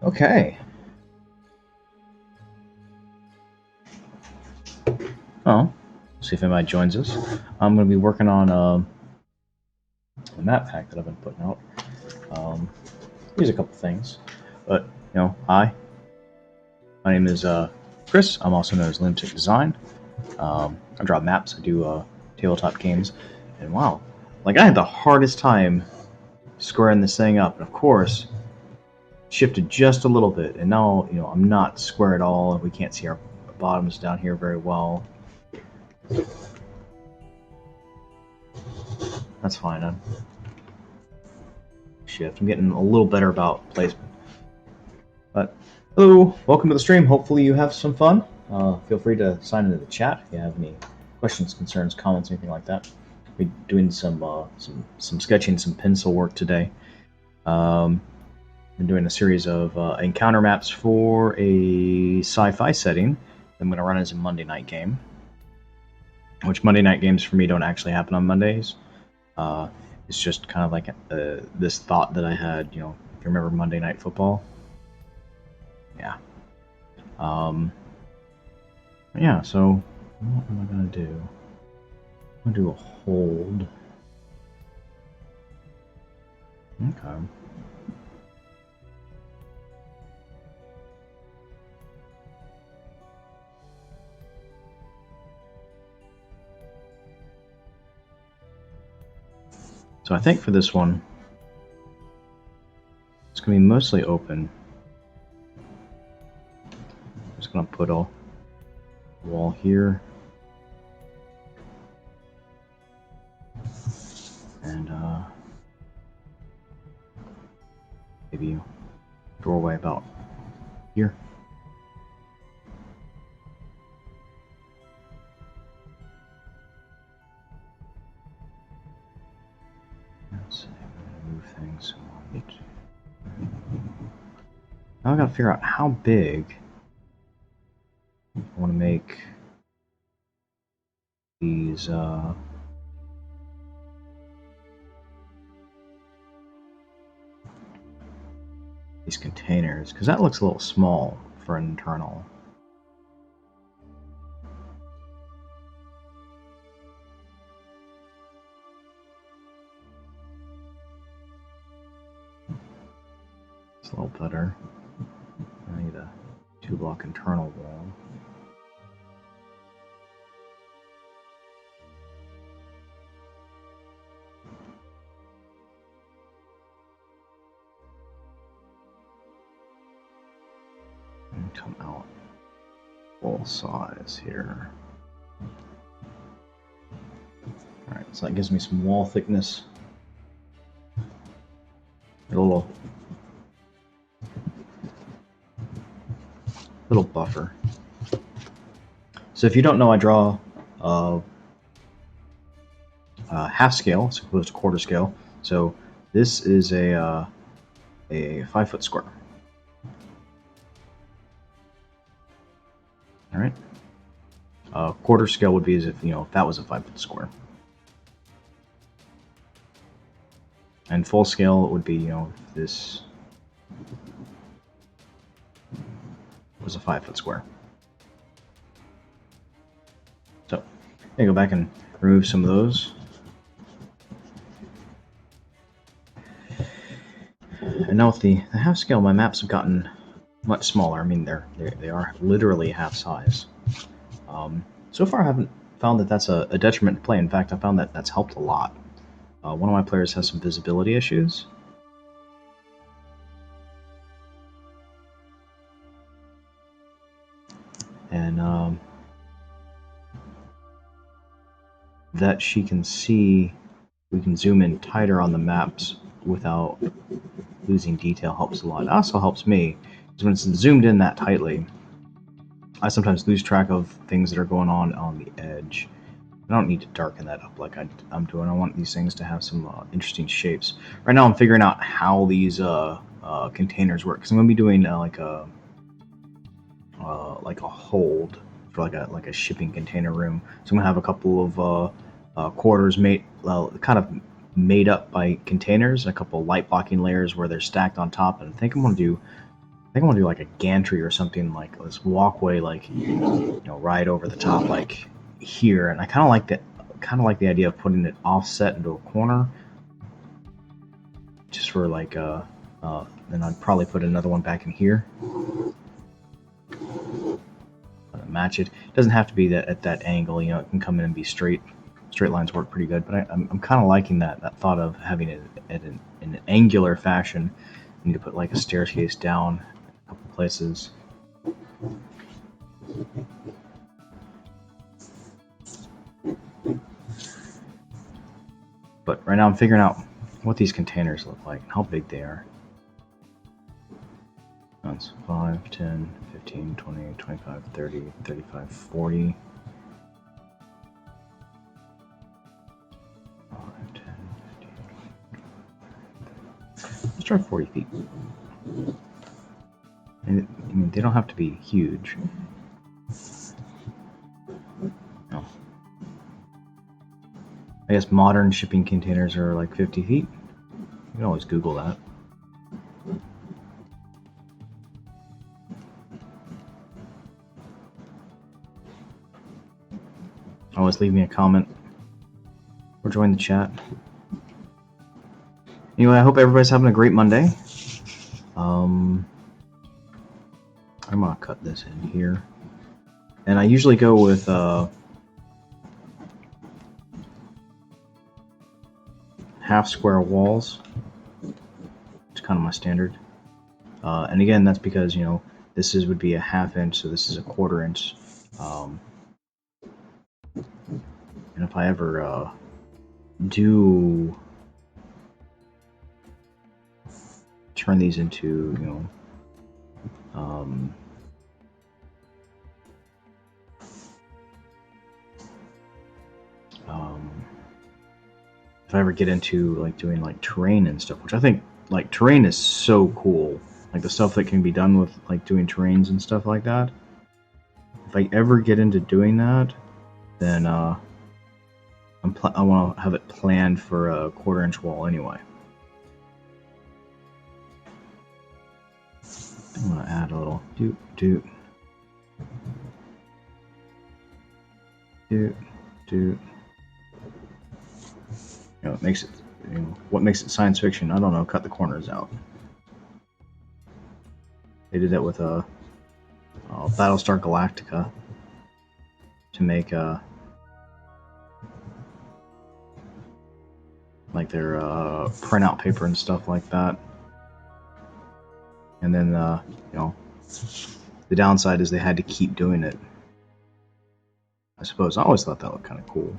Okay. Oh, see if anybody joins us. I'm going to be working on a map pack that I've been putting out. Here's a couple things. But, hi. My name is Chris. I'm also known as Lunatic Design. I draw maps. I do tabletop games. And wow, I had the hardest time squaring this thing up. And of course, shifted just a little bit. And now, I'm not square at all. We can't see our bottoms down here very well. That's fine. I'm getting a little better about placement. But hello, welcome to the stream. Hopefully you have some fun. Feel free to sign into the chat if you have any questions, concerns, comments, anything like that. We're doing some sketching, some pencil work today. Been doing a series of encounter maps for a sci-fi setting. I'm going to run as a Monday night game, which Monday night games for me don't actually happen on Mondays. It's just kind of like this thought that I had. If you remember Monday Night Football. Yeah. Yeah, so what am I going to do? I'm going to do a hold. Okay. So I think for this one, it's going to be mostly open. I'm just going to put a wall here. And maybe a doorway about here. Let's see, I'm going to move things. Now I've got to figure out how big I want to make these containers, because that looks a little small for an internal. It's a little better. I need a 2-block internal wall. And come out full size here. Alright, so that gives me some wall thickness. A little buffer. So if you don't know, I draw half scale as opposed to quarter scale. So this is a 5-foot square. All right. Quarter scale would be as if if that was a 5-foot square. And full scale would be if this was a 5-foot square. So I'm gonna go back and remove some of those. And now with the half scale, my maps have gotten much smaller. I mean, they are literally half size. So far, I haven't found that that's a detriment to play. In fact, I found that that's helped a lot. One of my players has some visibility issues. And that she can see, we can zoom in tighter on the maps without losing detail helps a lot. It also helps me, because when it's zoomed in that tightly, I sometimes lose track of things that are going on the edge. I don't need to darken that up like I'm doing. I want these things to have some interesting shapes. Right now I'm figuring out how these containers work, because I'm going to be doing like a hold for like a shipping container room. So I'm going to have a couple of quarters kind of made up by containers, and a couple of light blocking layers where they're stacked on top. And I think I'm going to do think I want to do like a gantry or something, like this walkway, like, you know, right over the top, like here. And I kind of like that. Kind of like the idea of putting it offset into a corner, just for like then I'd probably put another one back in here. Match it. It doesn't have to be that at that angle. You know, it can come in and be straight. Straight lines work pretty good, but I'm kind of liking that thought of having it in an angular fashion. I need to put like a staircase down a couple places. But right now I'm figuring out what these containers look like and how big they are. That's 5, 10, 15, 20, 25, 30, 35, 40. 5, 10, 15, 20. Let's try 40 feet. And I mean, they don't have to be huge. No. I guess modern shipping containers are like 50 feet. You can always Google that. Always leave me a comment or join the chat. Anyway, I hope everybody's having a great Monday. I'm gonna cut this in here, and I usually go with half square walls. It's kind of my standard. And again, that's because, you know, this would be a ½ inch, so this is a 1/4 inch. And if I ever do turn these into, you know, if I ever get into like doing like terrain and stuff, which I think like terrain is so cool, like the stuff that can be done with like doing terrains and stuff like that. If I ever get into doing that, then I want to have it planned for a 1/4 inch wall anyway. I'm gonna add a little doot. You know, it makes it, you know, what makes it science fiction? I don't know. Cut the corners out. They did that with Battlestar Galactica to make like their printout paper and stuff like that. And then you know, the downside is they had to keep doing it. I suppose I always thought that looked kind of cool.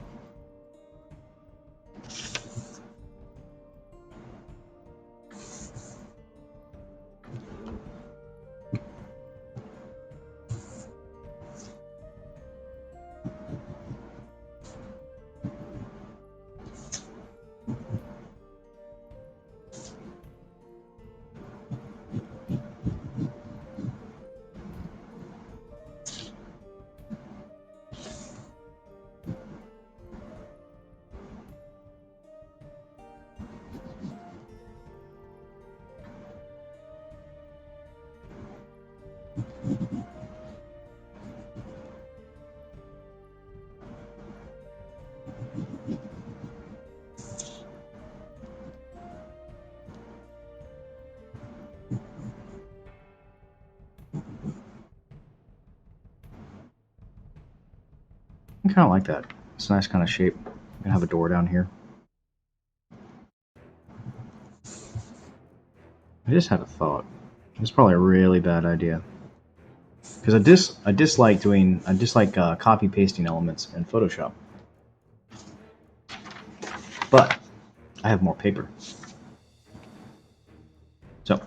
I kind of like that. It's a nice kind of shape. I'm gonna have a door down here. I just had a thought. It's probably a really bad idea. Because I dislike copy pasting elements in Photoshop. But I have more paper. So,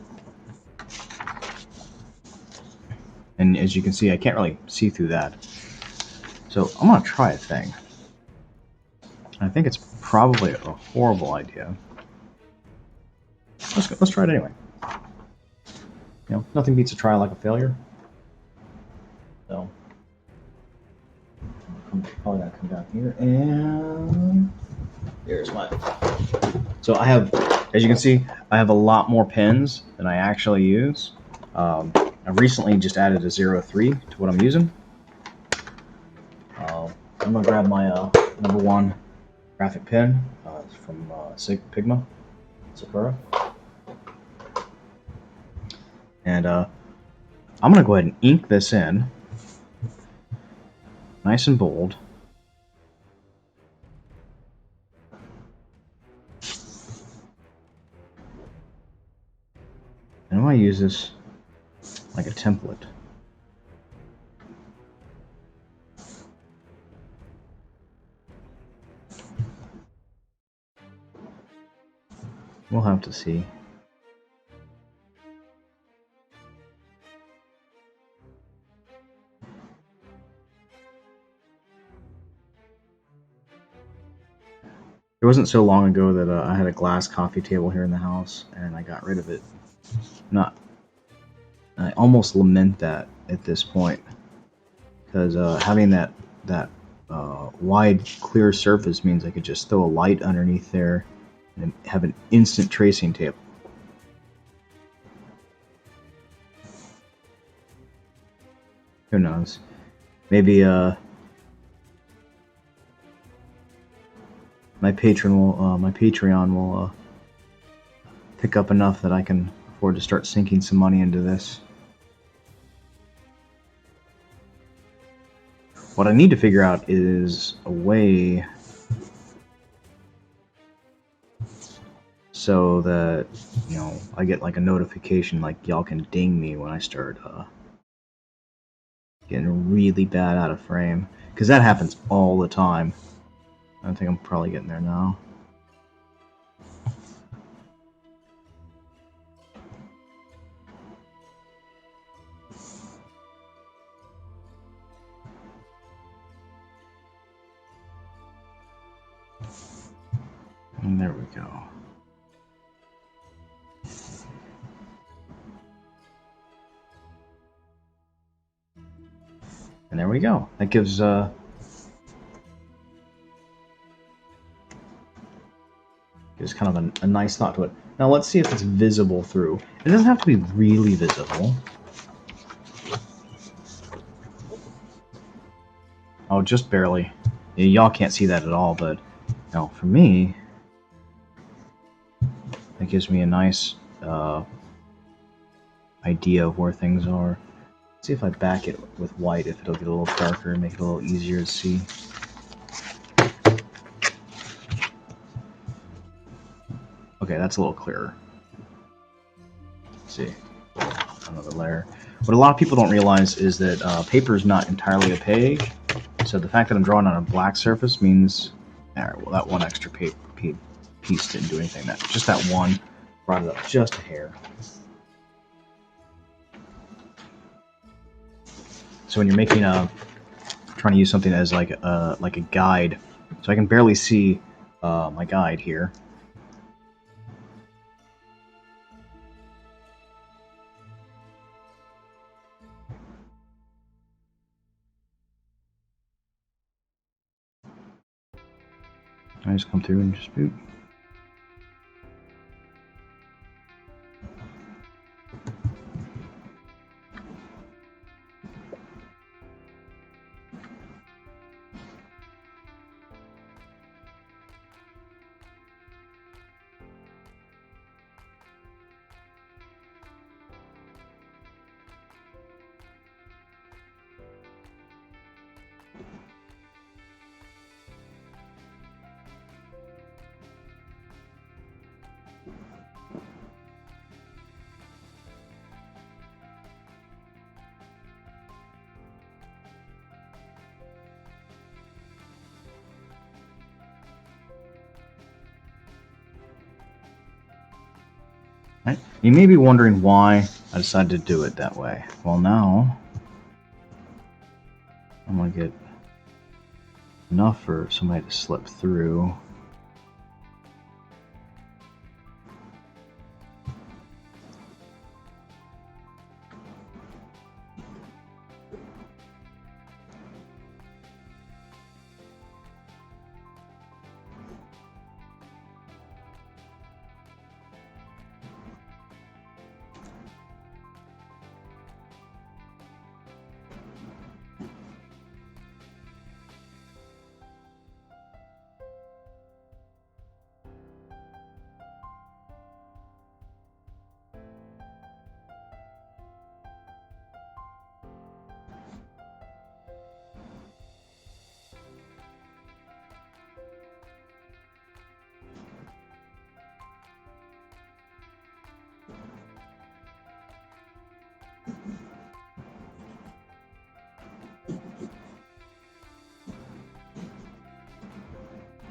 and as you can see, I can't really see through that. So I'm gonna try a thing. I think it's probably a horrible idea. Let's try it anyway. You know, nothing beats a try like a failure. So I'm probably gonna come down here, and here's my. So I have, as you can see, I have a lot more pens than I actually use. I recently just added a 03 to what I'm using. I'm going to grab my number one graphic pen from Sigma, Sakura. And I'm going to go ahead and ink this in, nice and bold. And I'm going to use this like a template. We'll have to see. It wasn't so long ago that I had a glass coffee table here in the house, and I got rid of it. I almost lament that at this point, because having that wide, clear surface means I could just throw a light underneath there and have an instant tracing table. Who knows? Maybe my Patreon will pick up enough that I can afford to start sinking some money into this. What I need to figure out is a way so that, you know, I get like a notification, like y'all can ding me when I start getting really bad out of frame, because that happens all the time. I think I'm probably getting there now. And there we go. And there we go. That gives kind of a nice thought to it. Now let's see if it's visible through. It doesn't have to be really visible. Oh, just barely. Y'all can't see that at all, but no, for me, that gives me a nice idea of where things are. Let's see if I back it with white, if it'll get a little darker and make it a little easier to see. Okay, that's a little clearer. Let's see. Another layer. What a lot of people don't realize is that paper is not entirely opaque. So the fact that I'm drawing on a black surface means, alright, well, that one extra piece didn't do anything. Just that one brought it up just a hair. So when you're making trying to use something as like a guide, so I can barely see my guide here. I just come through and just boop. Right? You may be wondering why I decided to do it that way. Well, now I'm going to get enough for somebody to slip through.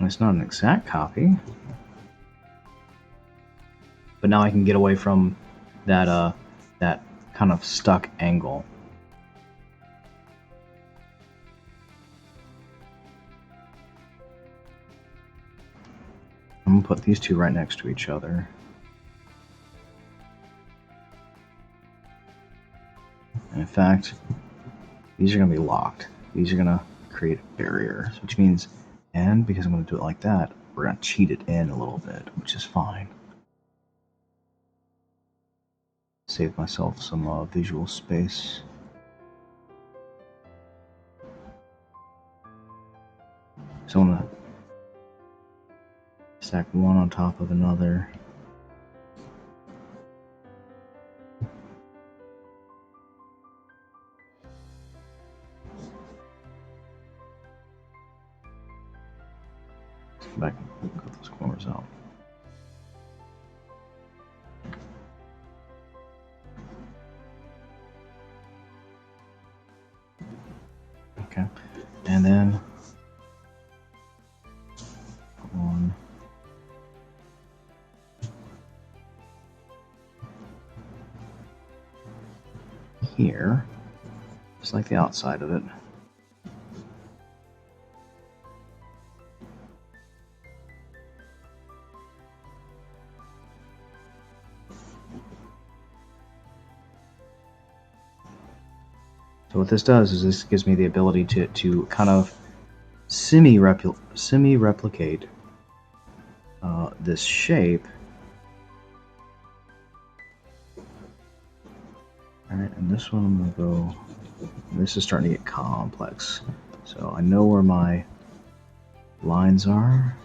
It's not an exact copy, but now I can get away from that that kind of stuck angle. I'm gonna put these two right next to each other. And in fact, these are gonna be locked. These are gonna create a barrier, which means, and because I'm gonna do it like that, we're gonna cheat it in a little bit, which is fine. Save myself some visual space. So I'm gonna stack one on top of another. Let's go back and cut those corners out. Okay, and then one. Here, just like the outside of it. So what this does is this gives me the ability to kind of semi-replicate this shape. Alright, and this one I'm going to go... This is starting to get complex. So I know where my lines are.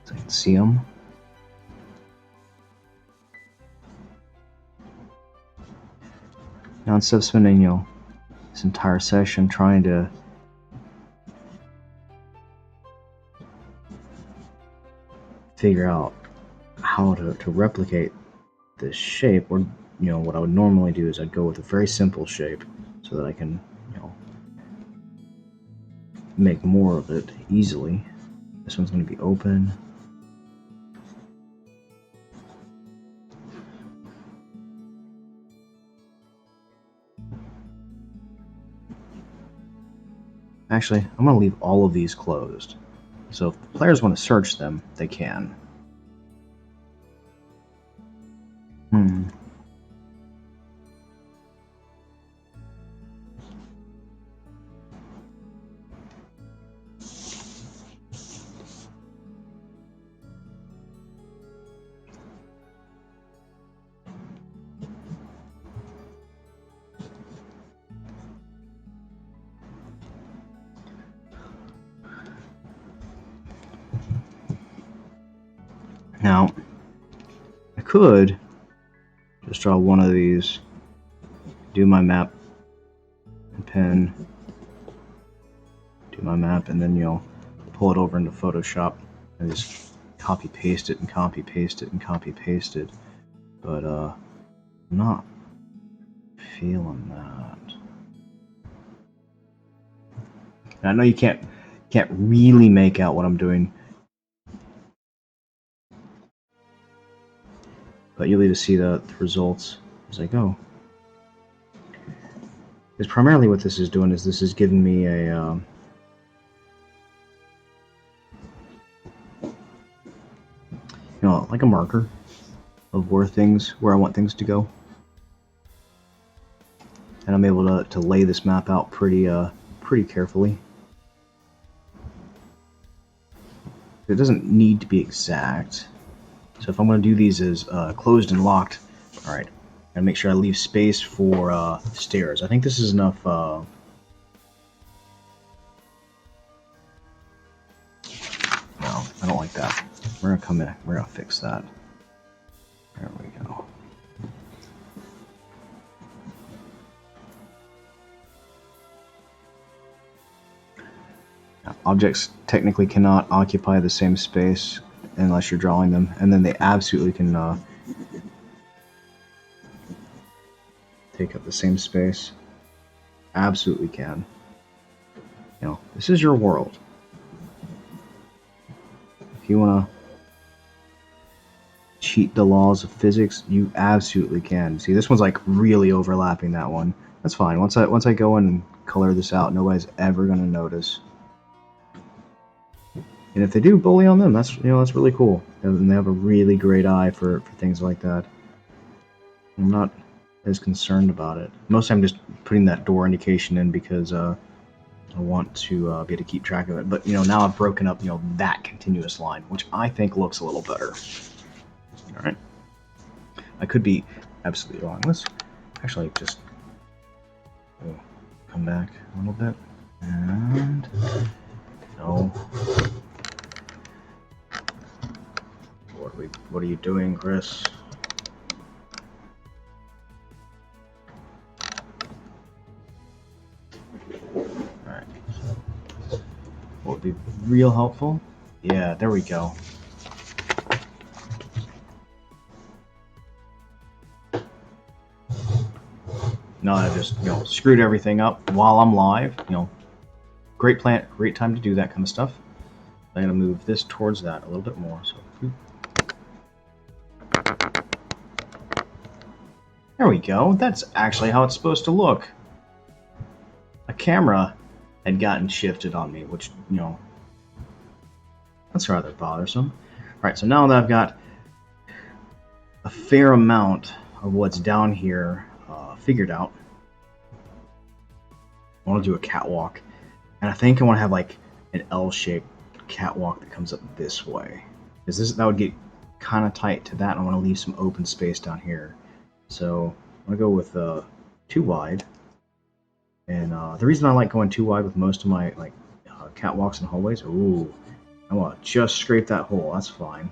So I can see them. Now instead of spending, this entire session trying to figure out how to replicate this shape, or what I would normally do is I'd go with a very simple shape so that I can make more of it easily. This one's going to be open. Actually, I'm going to leave all of these closed. So if the players want to search them, they can. Now, I could just draw one of these, do my map, and pen, do my map, and then pull it over into Photoshop and just copy paste it and copy paste it and copy paste it. But I'm not feeling that. And I know you can't really make out what I'm doing, but you'll need to see the results as I go. Because primarily what this is doing is this is giving me a like a marker of where I want things to go, and I'm able to lay this map out pretty carefully. It doesn't need to be exact. So if I'm going to do these as closed and locked, all right, and make sure I leave space for stairs. I think this is enough. No, I don't like that. We're gonna come in. We're gonna fix that. There we go. Now, objects technically cannot occupy the same space unless you're drawing them, and then they absolutely can take up the same space. Absolutely can. This is your world. you want to cheat the laws of physics, you absolutely can. See, this one's like really overlapping that one. That's fine. Once I go in and color this out, nobody's ever gonna notice. And if they do, bully on them. That's that's really cool. And they have a really great eye for things like that. I'm not as concerned about it. Mostly I'm just putting that door indication in because I want to be able to keep track of it. But now I've broken up that continuous line, which I think looks a little better. All right. I could be absolutely wrong. Let's actually just come back a little bit. And no. What are you doing, Chris? Alright. What would be real helpful? Yeah, there we go. No, I just screwed everything up while I'm live. Great time to do that kind of stuff. I'm gonna move this towards that a little bit more. So there we go. That's actually how it's supposed to look. A camera had gotten shifted on me, which that's rather bothersome. Alright, so now that I've got a fair amount of what's down here figured out, I want to do a catwalk. And I think I want to have like an L-shaped catwalk that comes up this way. Because that would get kind of tight to that, and I want to leave some open space down here. So I'm going to go with too wide. And the reason I like going too wide with most of my catwalks and hallways, I want to just scrape that hole. That's fine.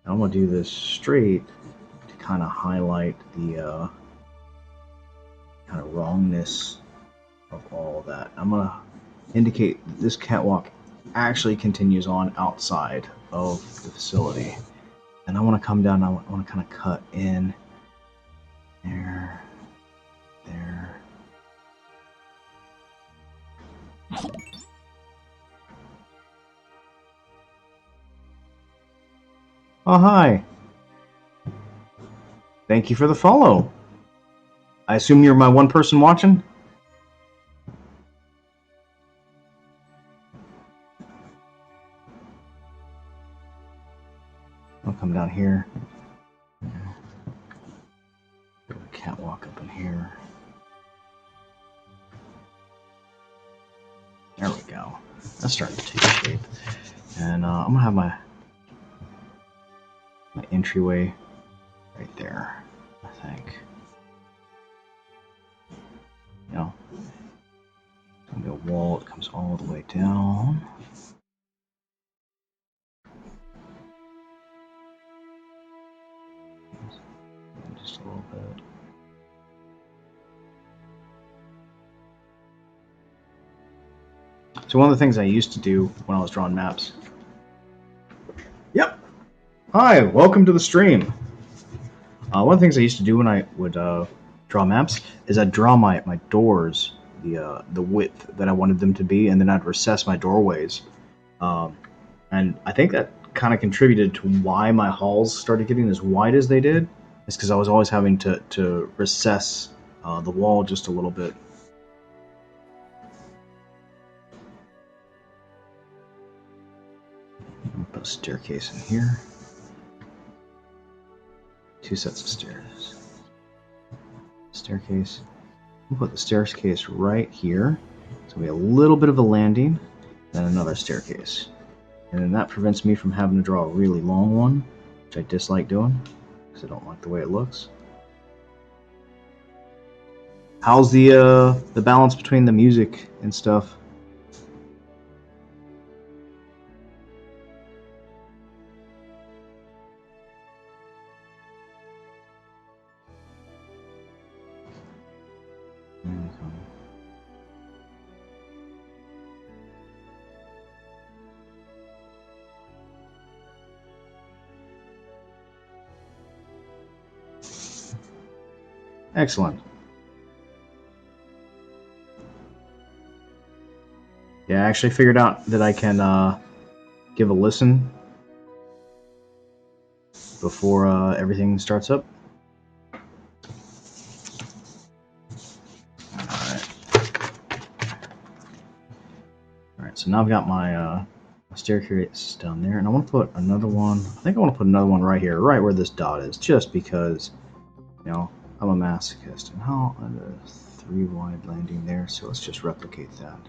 I'm going to do this straight to kind of highlight the kind of wrongness of all of that. I'm going to indicate that this catwalk actually continues on outside of the facility. And I want to come down, I want to kind of cut in there. Oh, hi. Thank you for the follow. I assume you're my one person watching? I'll come down here. Put a catwalk up in here. There we go. That's starting to take shape. And I'm going to have my entryway right there, I think. It's going to be a wall that comes all the way down. Just a little bit. So one of the things I used to do when I was drawing maps. Yep. Hi, welcome to the stream. One of the things I used to do when I would draw maps is I'd draw my doors, the width that I wanted them to be, and then I'd recess my doorways. And I think that kind of contributed to why my halls started getting as wide as they did. It's because I was always having to recess the wall just a little bit. I'll put a staircase in here. 2 sets of stairs. Staircase. We'll put the staircase right here. It's going to be a little bit of a landing, then another staircase. And then that prevents me from having to draw a really long one, which I dislike doing, because I don't like the way it looks. How's the balance between the music and stuff? Excellent. Yeah, I actually figured out that I can give a listen before everything starts up. Alright, so now I've got my staircase down there, and I want to put another one. I think I want to put another one right here, right where this dot is, just because, you know, I'm a masochist. And how? A 3 wide landing there, so let's just replicate that.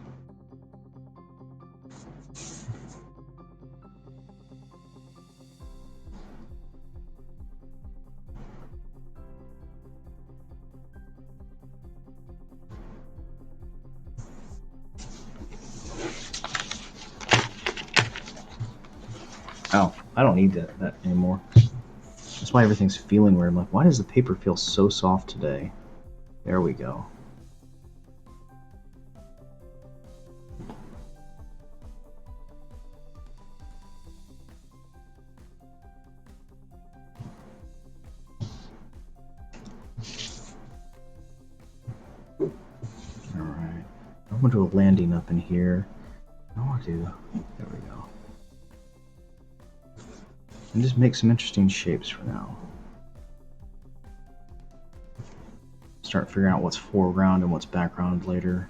Oh, I don't need that anymore. That's why everything's feeling weird. I'm like, why does the paper feel so soft today? There we go. Alright. I'm going to do a landing up in here. I want to do... There we go. And just make some interesting shapes for now. Start figuring out what's foreground and what's background later.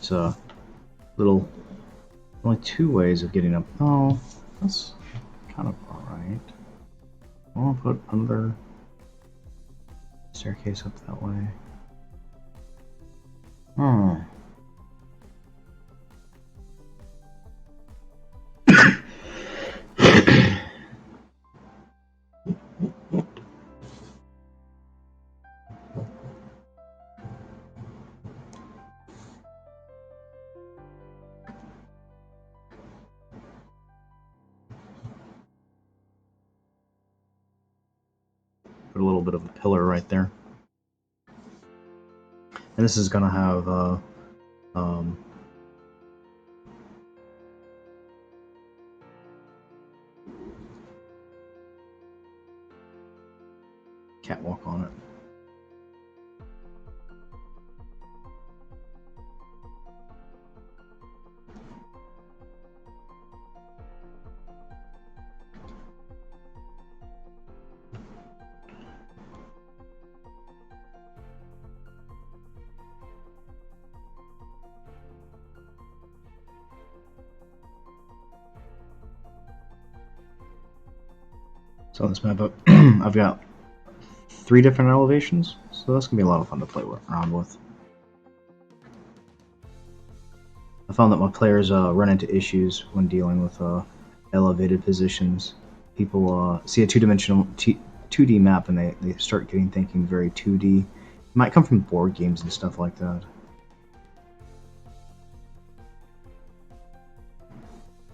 So, little... Only 2 ways of getting up. Oh, that's kind of alright. I want to put another staircase up that way. Put a little bit of a pillar right there. And this is going to have catwalk on it. So on this map, I've got 3 different elevations, so that's going to be a lot of fun to play around with. I found that my players run into issues when dealing with elevated positions. People see a 2-dimensional 2D map and they start thinking very 2D. It might come from board games and stuff like that.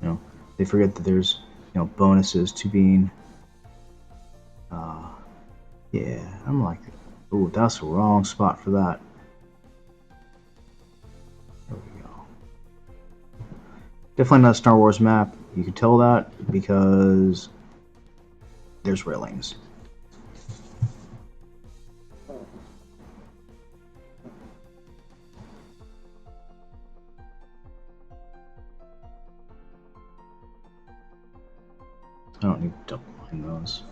You know, they forget that there's, you know, bonuses to being yeah, I'm like, ooh, that's the wrong spot for that. There we go. Definitely not a Star Wars map. You can tell that because there's railings. I don't need to double line those.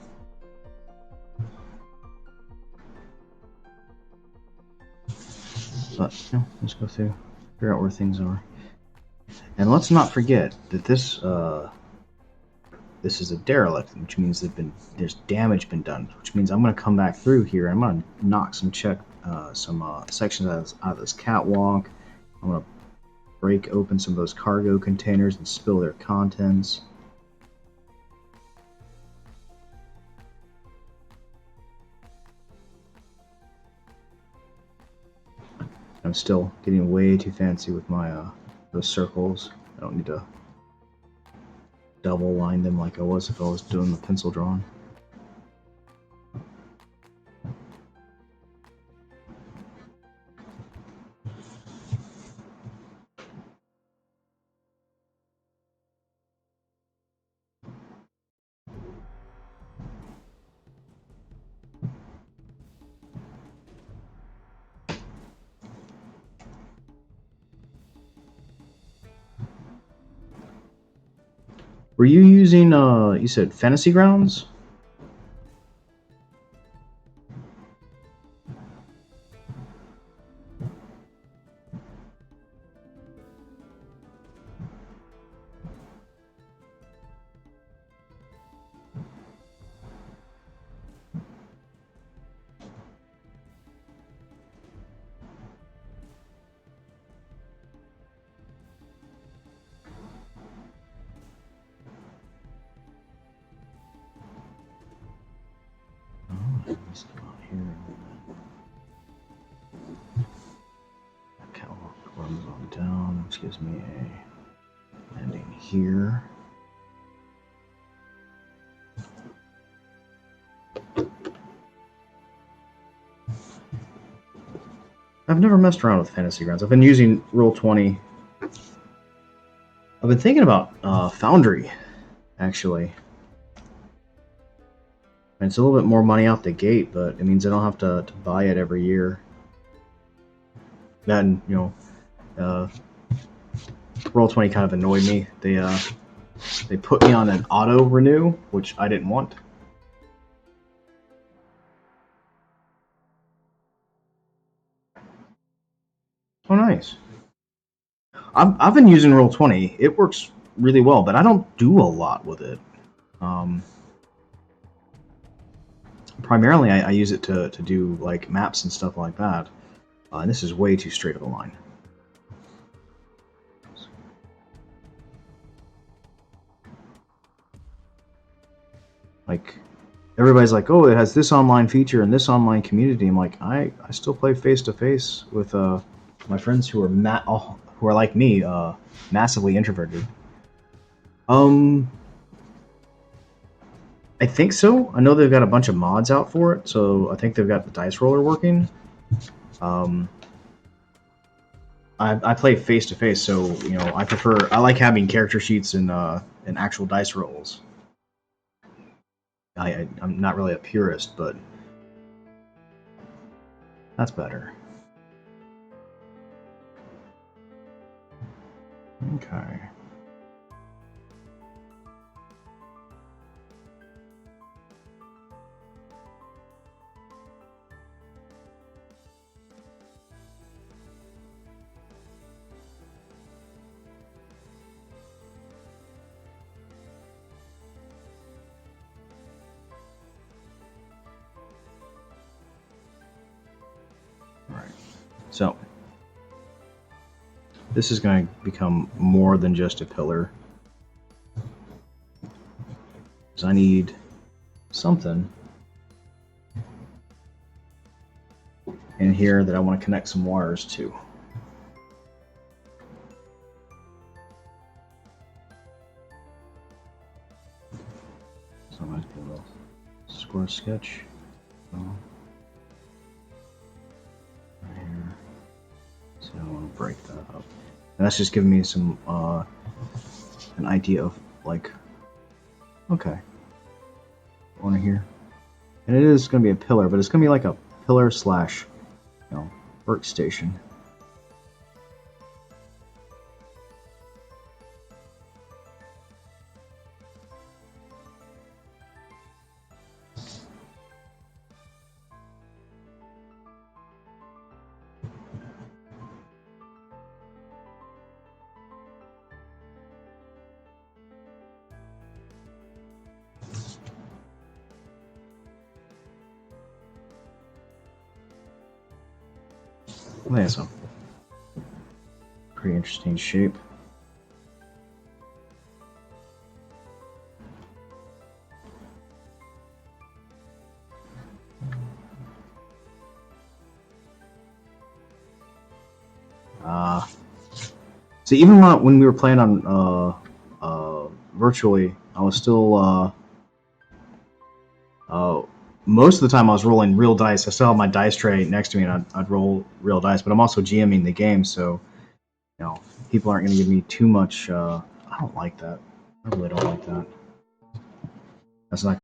But, you know, let's go through, figure out where things are. And let's not forget that this is a derelict, which means there's damage been done, which means I'm going to come back through here and I'm going to knock some sections out of this catwalk. I'm going to break open some of those cargo containers and spill their contents. I'm still getting way too fancy with my those circles. I don't need to double line them like I was if I was doing the pencil drawing. Were you using, you said Fantasy Grounds? Let's go out here. That catwalk runs on down, which gives me a landing here. I've never messed around with Fantasy Grounds. I've been using Roll20. I've been thinking about Foundry, actually. And it's a little bit more money out the gate, but it means I don't have to buy it every year. Then, Roll20 kind of annoyed me. They put me on an auto renew, which I didn't want. Oh, nice. I've been using Roll20. It works really well, but I don't do a lot with it. Primarily, I use it to do like maps and stuff like that. And this is way too straight of a line. Like, everybody's like, oh, it has this online feature and this online community. I'm like, I still play face-to-face with my friends who are who are like me, massively introverted. I think so. I know they've got a bunch of mods out for it, so I think they've got the dice roller working. I play face to face, so I like having character sheets and actual dice rolls. I'm not really a purist, but that's better. Okay. Right. So this is going to become more than just a pillar. Because I need something in here that I want to connect some wires to. So I'm going to do a little square sketch. Right here. So I want to break that up. And that's just giving me some an idea of like, okay, corner here, and it is going to be a pillar, but it's going to be like a pillar slash, workstation. That's a pretty interesting shape. See, even when we were playing on virtually, I was still most of the time I was rolling real dice. I still have my dice tray next to me, and I'd roll real dice. But I'm also GMing the game, so people aren't going to give me too much. I don't like that. I really don't like that. That's not